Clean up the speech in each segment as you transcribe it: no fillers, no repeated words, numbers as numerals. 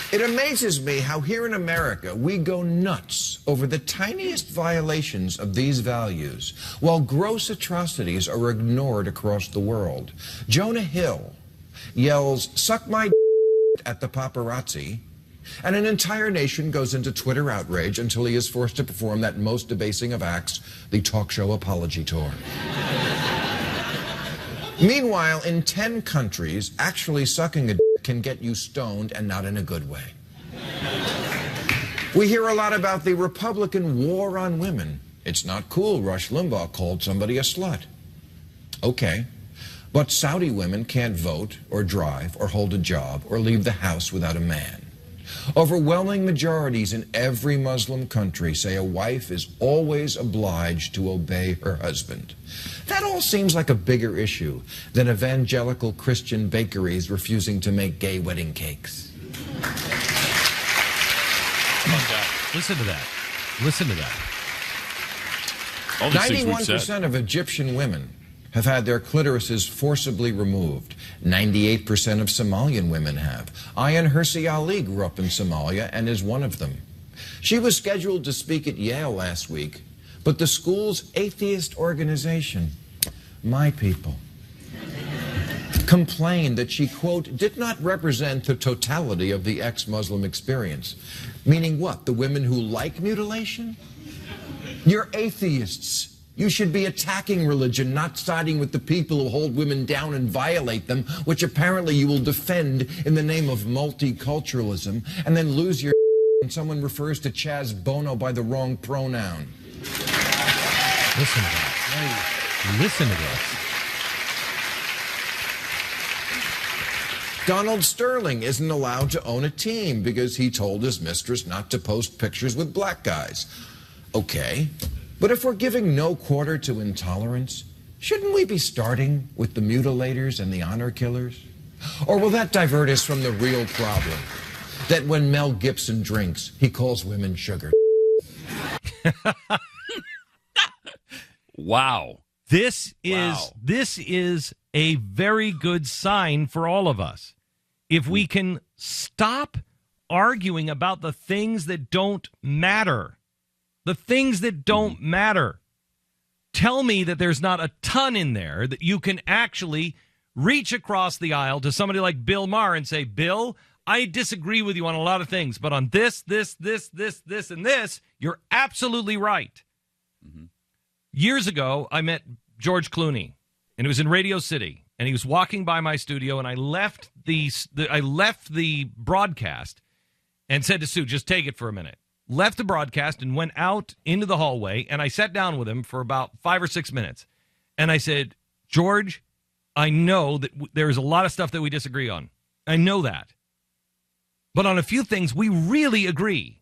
It amazes me how here in America we go nuts over the tiniest violations of these values, while gross atrocities are ignored across the world. Jonah Hill yells, "Suck my at the paparazzi," and an entire nation goes into Twitter outrage until he is forced to perform that most debasing of acts, the talk show apology tour. Meanwhile, in 10 countries, actually sucking a can get you stoned, and not in a good way. We hear a lot about the Republican war on women. It's not cool Rush Limbaugh called somebody a slut. Okay, but Saudi women can't vote or drive or hold a job or leave the house without a man. Overwhelming majorities in every Muslim country say a wife is always obliged to obey her husband. That all seems like a bigger issue than evangelical Christian bakeries refusing to make gay wedding cakes. Listen to that. Listen to that. 91% of Egyptian women have had their clitorises forcibly removed. 98% of Somalian women have. Ayan Hirsi Ali grew up in Somalia and is one of them. She was scheduled to speak at Yale last week, but the school's atheist organization, My People, complained that she, quote, did not represent the totality of the ex-Muslim experience. Meaning what? The women who like mutilation? You're atheists. You should be attacking religion, not siding with the people who hold women down and violate them, which apparently you will defend in the name of multiculturalism, and then lose your when someone refers to Chaz Bono by the wrong pronoun. Listen to that. Listen to this. Donald Sterling isn't allowed to own a team because he told his mistress not to post pictures with black guys. Okay. But if we're giving no quarter to intolerance, shouldn't we be starting with the mutilators and the honor killers? Or will that divert us from the real problem? That when Mel Gibson drinks, he calls women sugar. Wow. This is a very good sign for all of us. If we can stop arguing about the things that don't matter. The things that don't matter. Tell me that there's not a ton in there that you can actually reach across the aisle to somebody like Bill Maher and say, Bill, I disagree with you on a lot of things, but on this, and this, you're absolutely right. Mm-hmm. Years ago, I met George Clooney, and it was in Radio City, and he was walking by my studio, and I left the broadcast and said to Sue, just take it for a minute. Left the broadcast and went out into the hallway, and I sat down with him for about 5 or 6 minutes. And I said, George, I know that there's a lot of stuff that we disagree on. I know that. But on a few things, we really agree.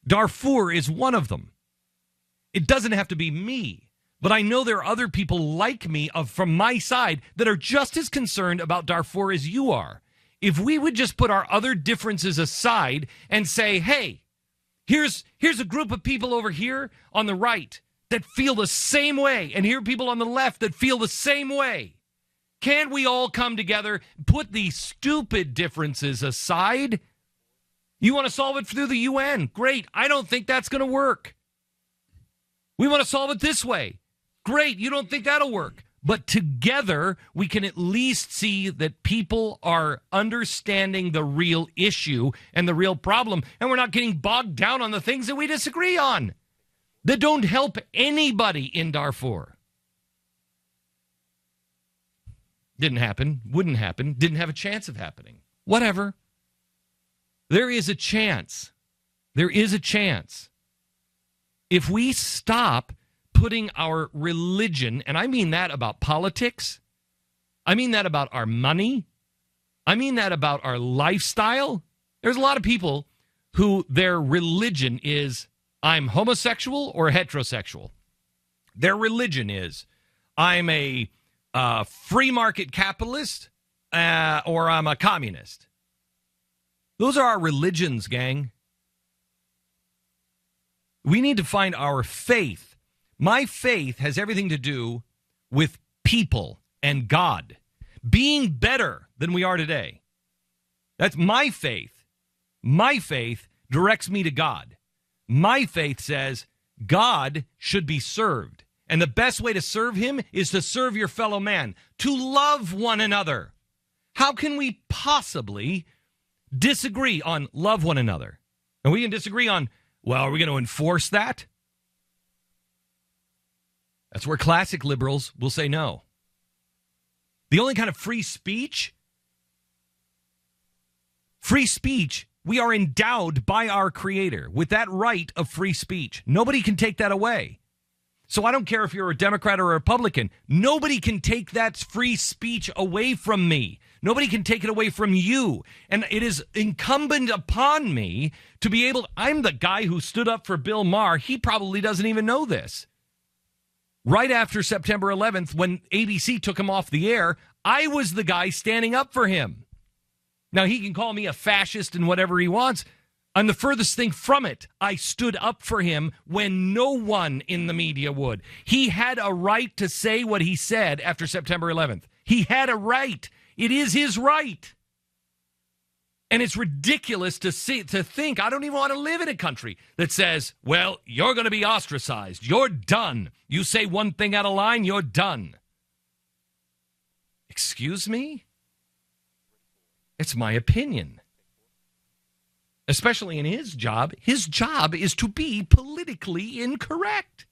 Darfur is one of them. It doesn't have to be me. But I know there are other people like me from my side that are just as concerned about Darfur as you are. If we would just put our other differences aside and say, hey, Here's a group of people over here on the right that feel the same way, and here are people on the left that feel the same way. Can't we all come together, put these stupid differences aside? You want to solve it through the UN? Great. I don't think that's going to work. We want to solve it this way. Great. You don't think that'll work. But together, we can at least see that people are understanding the real issue and the real problem, and we're not getting bogged down on the things that we disagree on that don't help anybody in Darfur. Didn't happen, wouldn't happen, didn't have a chance of happening. Whatever. There is a chance. There is a chance. If we stop putting our religion, and I mean that about politics, I mean that about our money, I mean that about our lifestyle. There's a lot of people who their religion is, I'm homosexual or heterosexual. Their religion is, I'm a free market capitalist or I'm a communist. Those are our religions, gang. We need to find our faith. My faith has everything to do with people and God being better than we are today. That's my faith My faith directs me to God. My faith says God should be served. And the best way to serve him is to serve your fellow man, to love one another. How can we possibly disagree on love one another? And we can disagree on, well, are we going to enforce that? That's where classic liberals will say no. The only kind of free speech, we are endowed by our Creator with that right of free speech. Nobody can take that away. So I don't care if you're a Democrat or a Republican. Nobody can take that free speech away from me. Nobody can take it away from you. And it is incumbent upon me to be able... I'm the guy who stood up for Bill Maher. He probably doesn't even know this. Right after September 11th, when ABC took him off the air, I was the guy standing up for him. Now, he can call me a fascist and whatever he wants. I'm the furthest thing from it. I stood up for him when no one in the media would. He had a right to say what he said after September 11th. He had a right. It is his right. And it's ridiculous to think, I don't even want to live in a country that says, well, you're going to be ostracized. You're done. You say one thing out of line, you're done. Excuse me? It's my opinion. Especially in his job. His job is to be politically incorrect.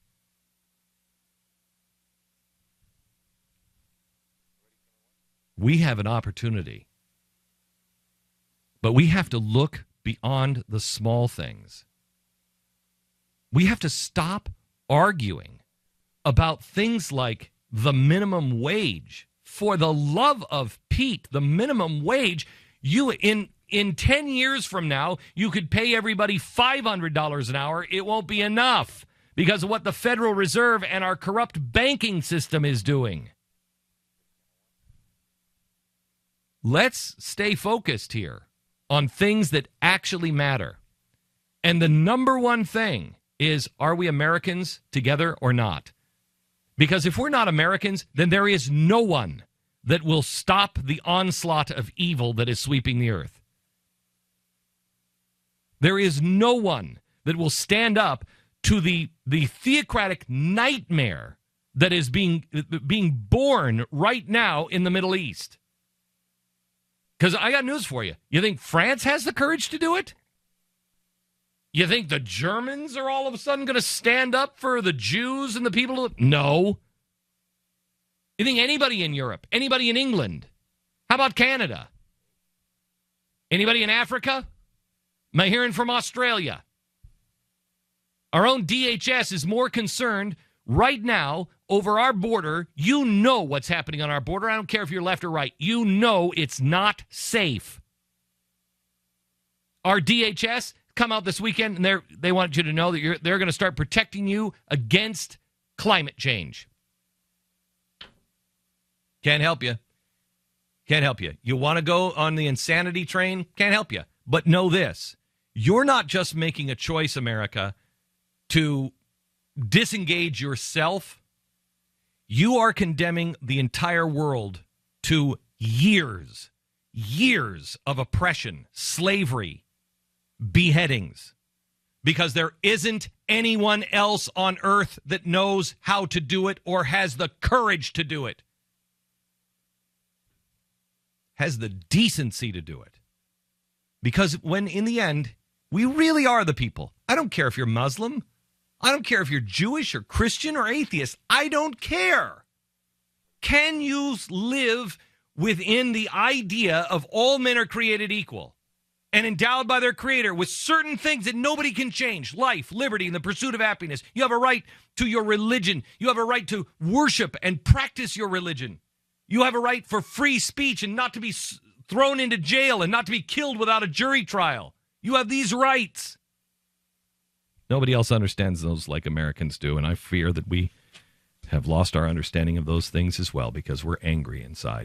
We have an opportunity. But we have to look beyond the small things. We have to stop arguing about things like the minimum wage. For the love of Pete, the minimum wage, in 10 years from now, you could pay everybody $500 an hour. It won't be enough because of what the Federal Reserve and our corrupt banking system is doing. Let's stay focused here on things that actually matter. And the number one thing is, are we Americans together or not? Because if we're not Americans, then there is no one that will stop the onslaught of evil that is sweeping the earth. There is no one that will stand up to the theocratic nightmare that is being born right now in the Middle East. Because I got news for you. You think France has the courage to do it? You think the Germans are all of a sudden going to stand up for the Jews and the people? No. You think anybody in Europe? Anybody in England? How about Canada? Anybody in Africa? Am I hearing from Australia? Our own DHS is more concerned right now over our border. You know what's happening on our border. I don't care if you're left or right. You know it's not safe. Our DHS come out this weekend, and they want you to know that they're going to start protecting you against climate change. Can't help you. Can't help you. You want to go on the insanity train? Can't help you. But know this. You're not just making a choice, America, to disengage yourself. You are condemning the entire world to years of oppression, slavery, beheadings, because there isn't anyone else on earth that knows how to do it or has the courage to do it, has the decency to do it. Because when, in the end, we really are the people. I don't care if you're Muslim. I don't care if you're Jewish or Christian or atheist. I don't care. Can you live within the idea of all men are created equal and endowed by their Creator with certain things that nobody can change? Life, liberty, and the pursuit of happiness. You have a right to your religion. You have a right to worship and practice your religion. You have a right for free speech and not to be thrown into jail and not to be killed without a jury trial. You have these rights. Nobody else understands those like Americans do, and I fear that we have lost our understanding of those things as well because we're angry inside.